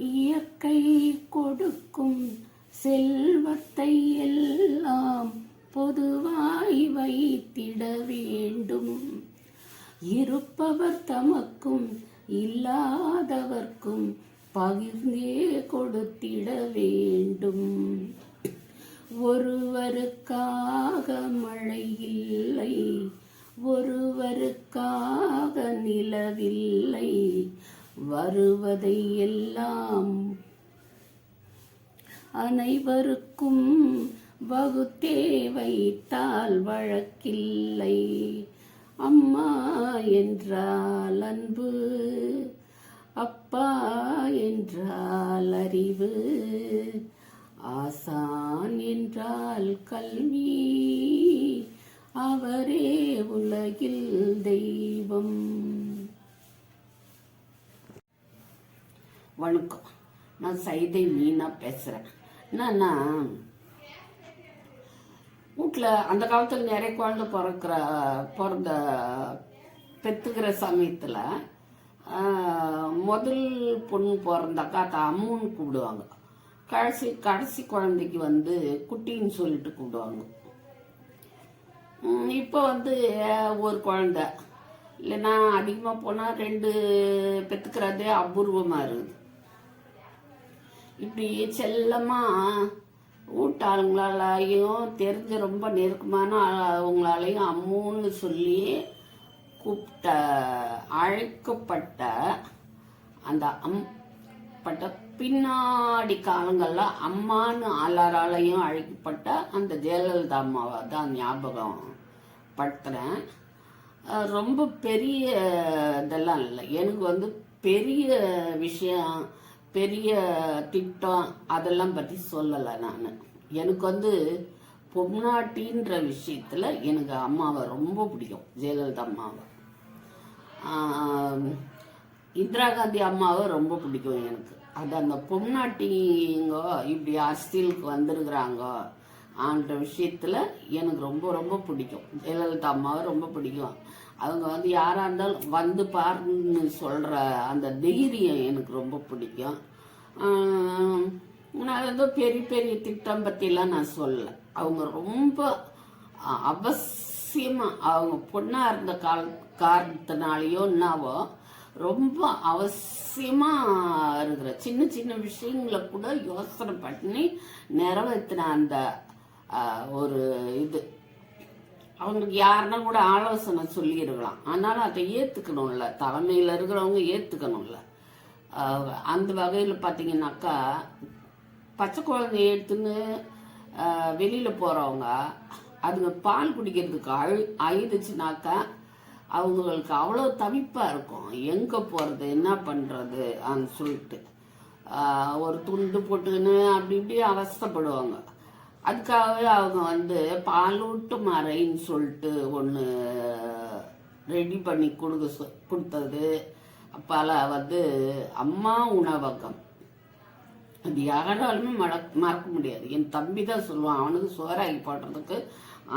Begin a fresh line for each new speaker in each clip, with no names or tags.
இயற்கை கொடுக்கும் செல்வத்தை எல்லாம் பொதுவாய் வைத்திட வேண்டும். இருப்பவர் தமக்கும் இல்லாதவர்க்கும் பகிர்ந்தே கொடுத்திட வேண்டும். ஒருவருக்காக மழை இல்லை, ஒருவருக்காக நிலவில்லை, வருவதை எல்லாம் அனைவருக்கும் வகுத்தே வைத்தால் வழக்கில்லை. அம்மா என்றால் அன்பு, அப்பா என்றால் அறிவு, ஆசான் என்றால் கல்வி, அவரே உலகில் தெய்வம். வணக்கம், நான் சைதை மீனா பேசுகிறேன். என்னன்னா, வீட்டில் அந்த காலத்தில் நிறைய குழந்தை பெற்றுக்கிற சமயத்தில் முதல் பொண்ணு பிறந்தாக்கா அதை அம்முன்னு கூப்பிடுவாங்க. கடைசி குழந்தைக்கு குட்டின்னு சொல்லிட்டு கூப்பிடுவாங்க. இப்போ ஒரு குழந்தை இல்லைன்னா அதிகமாக போனால் 2 பெற்றுக்கிறதே அபூர்வமாக இருக்குது. இப்படி செல்லமாக வீட்டாளுங்களாலையும் தெரிஞ்ச ரொம்ப நெருக்கமான அவங்களாலையும் அம்முன்னு சொல்லி அழைக்கப்பட்ட அந்த பின்னாடி காலங்களில் அம்மான்னு எல்லாராலையும் அழைக்கப்பட்ட அந்த ஜெயலலிதா அம்மாவை தான் ஞாபகம் படுத்துகிறேன். ரொம்ப பெரிய இதெல்லாம் இல்லை, எனக்கு பெரிய விஷயம், பெரிய திட்டம் அதெல்லாம் பற்றி சொல்லலை. நான் எனக்கு பொம்னாட்டின்ற விஷயத்தில் எனக்கு அம்மாவை ரொம்ப பிடிக்கும். ஜெயலலிதா அம்மாவை, இந்திரா காந்தி அம்மாவை ரொம்ப பிடிக்கும் எனக்கு. அது அந்த பொம்னாட்டிங்கோ இப்படி அரசியலுக்கு வந்திருக்கிறாங்க ஆன்ற விஷயத்தில் எனக்கு ரொம்ப ரொம்ப பிடிக்கும். ஜெயலலிதா அம்மாவை ரொம்ப பிடிக்கும். அவங்க யாராக இருந்தாலும் பாருன்னு சொல்கிற அந்த தைரியம் எனக்கு ரொம்ப பிடிக்கும். நான் பெரிய பெரிய திட்டம் பற்றிலாம் நான் சொல்லலை. அவங்க ரொம்ப அவசியமாக அவங்க பொண்ணாக இருந்த காரணத்தினாலேயோ என்னாவோ ரொம்ப அவசியமாக இருக்கிற சின்ன சின்ன விஷயங்களை கூட யோசனை பண்ணி நிறைவேற்றின அந்த ஒரு இது அவங்களுக்கு யாருன்னா கூட ஆலோசனை சொல்லியிருக்கலாம். ஆனாலும் அதை ஏற்றுக்கணும்ல, தலைமையில் இருக்கிறவங்க ஏற்றுக்கணும்ல. அந்த வகையில் பார்த்தீங்கன்னாக்கா பச்சை குழந்தைய எடுத்துன்னு வெளியில் போகிறவங்க அதுங்க பால் குடிக்கிறதுக்கு அழுதுச்சுனாக்கா அவங்களுக்கு அவ்வளோ தவிப்பாக இருக்கும். எங்கே போகிறது, என்ன பண்ணுறது சொல்லிட்டு ஒரு துண்டு போட்டுன்னு அப்படி இப்படி அவஸ்தைப்படுவாங்க. அதுக்காகவே அவங்க பாலூட்டு மறைன்னு சொல்லிட்டு ஒன்று ரெடி பண்ணி கொடுத்தது. அப்பால அம்மா உணவகம், அது யாராலுமே மறக்க முடியாது. என் தம்பி தான் சொல்லுவான், அவனுக்கு சோறாக்கி போடுறதுக்கு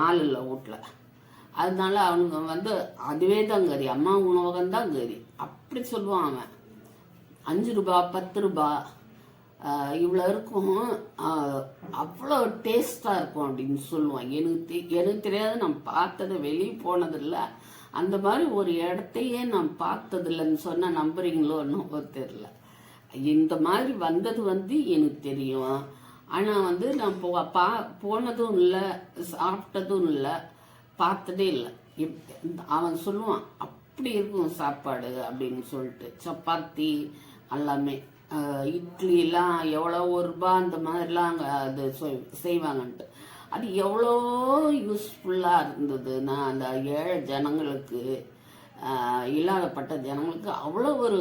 ஆள் இல்லை வீட்டில். அதனால அவனுங்க அதுவே தான் கறி, அம்மா உணவகம் தான் கறி அப்படி சொல்லுவான் அவன். 5 ரூபா 10 ரூபா இவ்வளோ இருக்கும், அவ்வளோ டேஸ்டாக இருக்கும் அப்படின்னு சொல்லுவான். எனக்கு தெரியாது, நான் பார்த்தது, வெளியே போனதில்லை. அந்த மாதிரி ஒரு இடத்தையே நான் பார்த்ததில்லைன்னு சொன்னால் நம்புறீங்களோ என்னவோ தெரியல. இந்த மாதிரி வந்தது எனக்கு தெரியும். ஆனால் நான் போனதும் இல்லை, சாப்பிட்டதும் இல்லை, பார்த்ததே இல்லை. அவன் சொல்லுவான் அப்படி இருக்கும் சாப்பாடு அப்படின்னு சொல்லிட்டு. சப்பாத்தி எல்லாமே, இட்லிலாம் எவ்வளோ 1 ரூபா அந்த மாதிரிலாம் அங்கே அது செய்வாங்கன்ட்டு. அது எவ்வளோ யூஸ்ஃபுல்லாக இருந்ததுன்னா அந்த ஏழை ஜனங்களுக்கு, இல்லாதப்பட்ட ஜனங்களுக்கு அவ்வளோ ஒரு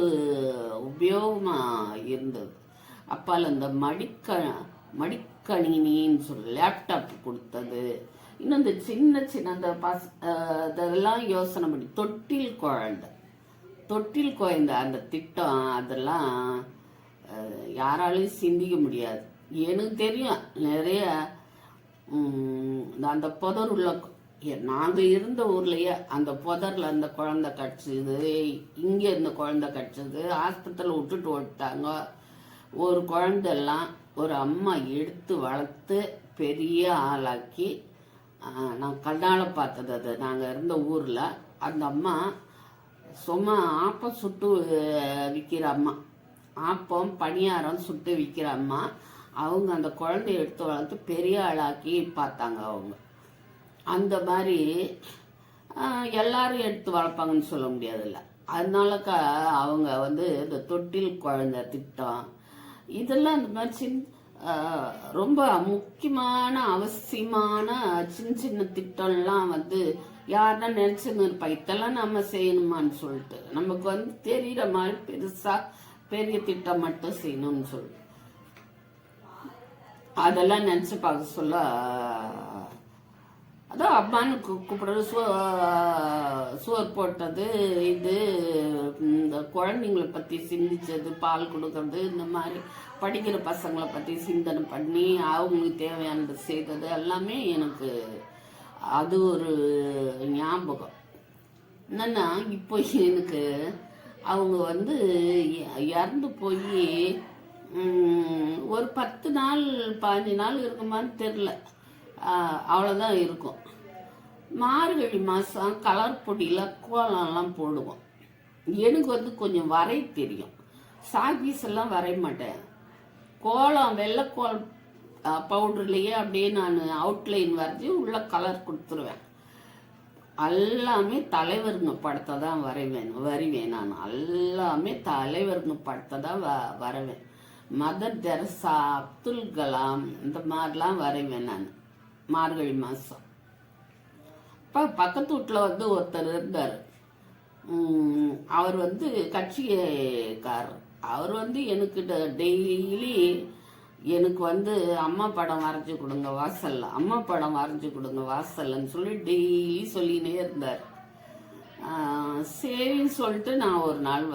உபயோகமாக இருந்தது. அப்பால் இந்த மடிக்கணினின்னு சொல்லி லேப்டாப் கொடுத்தது. இன்னும் இந்த சின்ன சின்ன அந்த இதெல்லாம் யோசனை பண்ணி தொட்டில் குழந்தை அந்த திட்டம் அதெல்லாம் யாராலையும் சிந்திக்க முடியாது. எனக்கு தெரியும் நிறைய அந்த புதர் உள்ள நாங்கள் இருந்த ஊர்லேயே அந்த புதரில் அந்த குழந்தை கடிச்சது, இங்கே இருந்த குழந்தை கடிச்சது, ஆஸ்பத்திரியில் விட்டுட்டு ஓட்டாங்க. ஒரு குழந்தெல்லாம் ஒரு அம்மா எடுத்து வளர்த்து பெரிய ஆளாக்கி, நான் கண்ணால் பார்த்தது அது. நாங்கள் இருந்த ஊரில் அந்த அம்மா சும்மா ஆப்பம் சுட்டு விற்கிற அம்மா, ஆப்பம் பணியாரம் சுட்டு விற்கிற அம்மா. அவங்க அந்த குழந்தைய எடுத்து வளர்த்து பெரிய ஆளாக்கி பார்த்தாங்க அவங்க. அந்த மாதிரி எல்லாரும் எடுத்து வளர்ப்பாங்கன்னு சொல்ல முடியாதுல்ல. அதனால அவங்க வந்து இந்த தொட்டில் குழந்தை திட்டம் இதெல்லாம் இந்த மாதிரி ரொம்ப முக்கியமான அவசியமான சின்ன சின்ன திட்டம்லாம் வந்து யாருன்னா நினைச்சுன்னு இருப்பாங்க, இதெல்லாம் நம்ம செய்யணுமான்னு சொல்லிட்டு. நமக்கு வந்து தெரிகிற மாதிரி பெருசா பெரிய திட்டம் மட்டும் செய்யணும்னு சொல்லிட்டு அதெல்லாம் நினைச்சு பார்க்க சொல்ல, அதான் அம்மான்னு கூப்பிடுறது. சோறு போட்டது, இது இந்த குழந்தைங்களை பற்றி சிந்திச்சது, பால் கொடுக்கறது, இந்த மாதிரி படிக்கிற பசங்களை பற்றி சிந்தனை பண்ணி அவங்களுக்கு தேவையானது செய்தது எல்லாமே எனக்கு அது ஒரு ஞாபகம். என்னன்னா இப்போ எனக்கு அவங்க வந்து இறந்து போய் ஒரு 10 நாள் 15 நாள் இருக்குமான்னு தெரில, அவ்வளோதான் இருக்கும். மார்கழி மாதம் கலர் பொடியில் கோலம்லாம் போடுவோம். எனக்கு வந்து கொஞ்சம் வரைய தெரியும், சாக்பீஸ் எல்லாம் வரைய மாட்டேன். கோலம் வெள்ளைக்கோல் பவுடர்லேயே அப்படியே நான் அவுட்லைன் வரைஞ்சி உள்ள கலர் கொடுத்துருவேன். எல்லாமே தலைவருங்க படத்தை தான் வரைவேன் நான். எல்லாமே தலைவருங்க படத்தை தான் வரைவேன். மதர் தெரசா, அப்துல் கலாம், இந்த மாதிரிலாம் வரைவேன் நான் மார்கழி மாதம். இப்போ பக்கத்து வீட்டில் வந்து ஒருத்தர் இருந்தார். அவர் வந்து கட்சிக்காரர். அவர் வந்து எனக்கு டெய்லி எனக்கு வந்து அம்மா படம் வரைஞ்சி கொடுங்க வாசல்ல, அம்மா படம் வரைஞ்சி கொடுங்க வாசல்லன்னு சொல்லி டெய்லி சொல்லினே இருந்தார். சரின்னு சொல்லிட்டு நான் ஒரு நாள்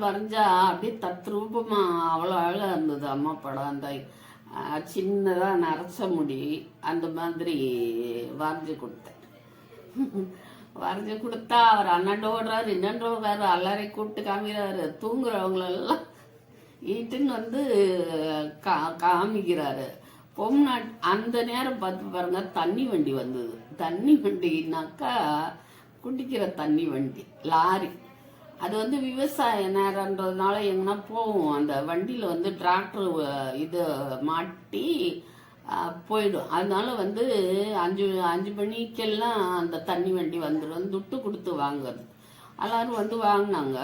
வரைஞ்சா அப்படியே தத்ரூபமா அவ்வளோ அழகாக இருந்தது அம்மா படம். அந்த சின்னதாக நரைச்ச முடி அந்த மாதிரி வரைஞ்சி கொடுத்தேன். வரைஞ்சி கொடுத்தா அவர் அண்ணாண்டு ஓடுறாரு, இன்னண்டு ஓடுறாரு, எல்லாரையும் கூப்பிட்டு காமிக்கிறாரு. தூங்குறவங்களெல்லாம் ஈட்டுன்னு வந்து காமிக்கிறாரு. பொம்நாட் அந்த நேரம் பார்த்து பாருங்க, தண்ணி வண்டி வந்தது. தண்ணி வண்டினாக்கா குடிக்கிற தண்ணி வண்டி, லாரி. அது வந்து விவசாய நேரன்றதுனால எங்கன்னா போவோம். அந்த வண்டியில் வந்து டிராக்டர் இது மாட்டி போயிடும். அதனால வந்து 5 மணிக்கெல்லாம் அந்த தண்ணி வண்டி வந்துடும். துட்டு கொடுத்து வாங்குறது. எல்லாரும் வந்து வாங்கினாங்க.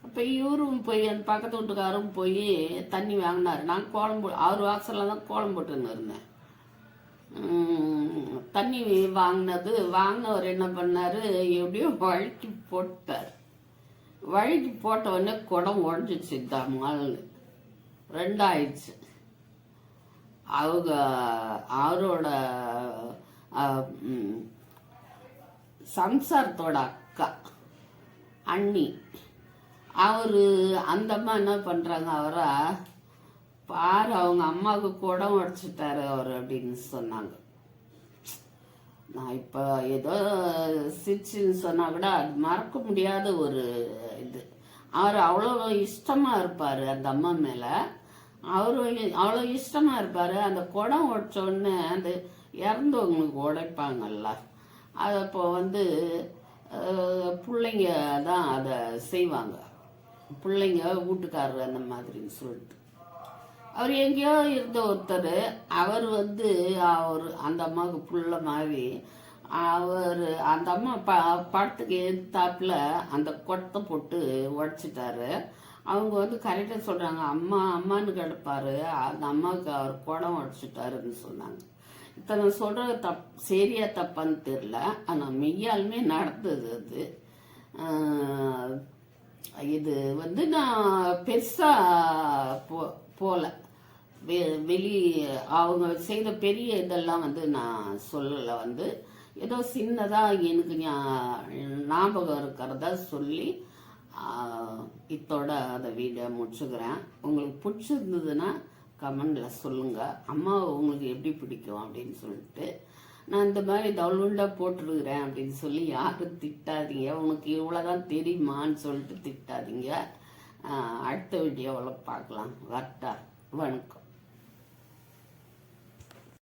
அப்போ இவரும் போய் அந்த பக்கத்து வீட்டுக்காரும் போய் தண்ணி வாங்கினார். நான் அவர் வாசலில் தான் கோலம் போட்டுன்னு இருந்தேன். தண்ணி வாங்கினவர் என்ன பண்ணார், எப்படியோ வழுக்கி போட்டார். வழுக்கி போட்ட உடனே குடம் உடஞ்சிச்சு. மால் 2 ஆயிடுச்சு. அவரோட சம்சாரத்தோட அக்கா அண்ணி, அந்த அம்மா என்ன பண்றாங்க, அவரை பாரு அவங்க அம்மாவுக்கு குடம் உடைச்சிட்டாரு அவர் அப்படின்னு சொன்னாங்க. நான் இப்போ ஏதோ சிரிச்சுன்னு சொன்னா கூட அது மறக்க முடியாத ஒரு இது. அவர் அவ்வளோ இஷ்டமா இருப்பாரு அந்த அம்மா மேல. அவரு அவ்வளோ இஷ்டமா இருப்பாரு. அந்த குடம் உடைச்ச உடனே அந்த இறந்தவங்களுக்கு உடைப்பாங்கல்ல, அது அப்போ வந்து பிள்ளைங்க தான் அதை செய்வாங்க. பிள்ளைங்க வீட்டுக்காரர் அந்த மாதிரின்னு சொல்லிட்டு அவர் எங்கேயோ இருந்த ஒருத்தர். அவர் வந்து அந்த அம்மாவுக்கு புள்ள மாதிரி அவர் அந்த அம்மா படத்துக்கு எதிர்த்தாப்புல அந்த கொட்டை போட்டு உடைச்சிட்டாரு. அவங்க வந்து கரெக்டாக சொல்கிறாங்க, அம்மான்னு கிடப்பாரு, அந்த அம்மாவுக்கு அவர் குடம் உடைச்சிட்டாருன்னு சொன்னாங்க. இத்தனை சொல்கிற சரியா தப்பான்னு தெரில, ஆனால் மெய்யாலுமே நடந்தது அது. இது வந்து நான் பெருசாக போல அவங்க செய்த பெரிய இதெல்லாம் வந்து நான் சொல்லலை. வந்து ஏதோ சின்னதாக எனக்கு ஞாபகம் இருக்கிறதா சொல்லி இத்தோட அதை வீடியோ முடிச்சுக்கிறேன். உங்களுக்கு பிடிச்சிருந்ததுன்னா கமெண்டில் சொல்லுங்கள். அம்மாவை உங்களுக்கு எப்படி பிடிக்கும் அப்படின்னு சொல்லிட்டு. நான் இந்த மாதிரி டவுன்லோடாக போட்டுருக்கிறேன் அப்படின்னு சொல்லி யாரும் திட்டாதீங்க. உனக்கு இவ்வளோதான் தெரியுமான்னு சொல்லிட்டு திட்டாதீங்க. அடுத்த வீடியோவில் பார்க்கலாம். வரட்டா? வணக்கம்.